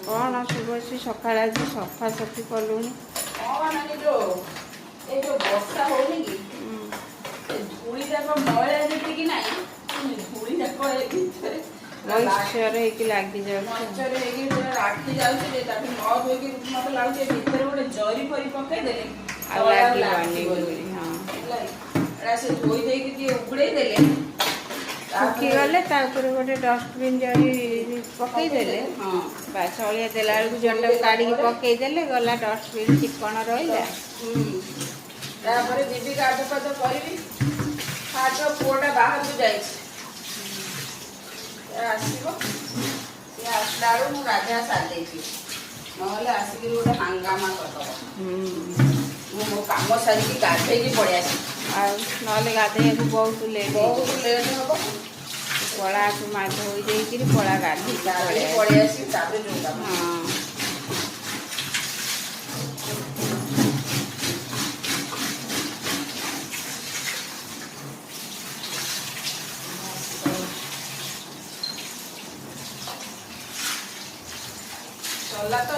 କ'ଣ ଶୁଭଶ୍ରୀ ସକାଳେ ଆଜି ସଫାସଫି କଲୁଣି? ଏ ଯୋଉ ବର୍ଷା ହଉନି କି ଧୂଳି ଯାକ ମଇଳା ଯେତିକି ନାହିଁ, ଧୂଳି ଯାକ ଏ ଭିତରେ ମଇଶ୍ଚର ହେଇକି ଲାଗିଯାଉଛି। ମଇଶ୍ଚର ହେଇକି ପୁରା ରାଖି ଯାଉଛି ଯେ ତାକୁ ନ ଧୋଇକି ମତେ ଲାଗୁଛି ଏ ଭିତରେ ଗୋଟେ ଜରି ଫରି ପକେଇଦେଲେ ଆଉ ଲାଗିବନି ବୋଲି। ହଁ, ଏଟା ସେ ଧୋଇ ଦେଇକି ଟିକେ ଉଗୁଡେଇ ଦେଲେ ଶୁଖିଗଲେ ତା ଉପରେ ଗୋଟେ ଡଷ୍ଟବିନ୍ ଜରି ପକେଇଦେଲେ ବାସ୍ ଅଳିଆ ଦେଲା ବେଳକୁ ଜରିଟାକୁ କାଢ଼ିକି ପକେଇଦେଲେ ଗଲା, ଡଷ୍ଟବିନ୍ ଚିକଣ ରହିଲା। ତାପରେ ଯିବି ଗାଧ ପାଧ କରିବି। ଫାଷ୍ଟ ପୁଅଟା ବାହାରକୁ ଯାଇଛି, ଆସିବ, ସେ ଆସିଲା ବେଳକୁ ମୁଁ ଗାଧୁଆ ସାରି ଦେଇଥିବି, ନହେଲେ ଆସିକିରି ଗୋଟେ ହାଙ୍ଗାମା କରିଦବ। ମୁଁ ମୋ କାମ ସାରିକି ଗାଧେଇକି ପଳେଇ ଆସିବି, ଆଉ ନହେଲେ ଗାଧେଇବାକୁ ବହୁତ ଲେଟ୍ ହବ। ପଳାକୁ ଧୋଇ ଦେଇକିରି ପଳା ଗାଧେଇକି ପଳେଇ ଆସିବି, ତାପରେ ଯୋଉ କାମ। ହଁ, ସରିଲା ତ।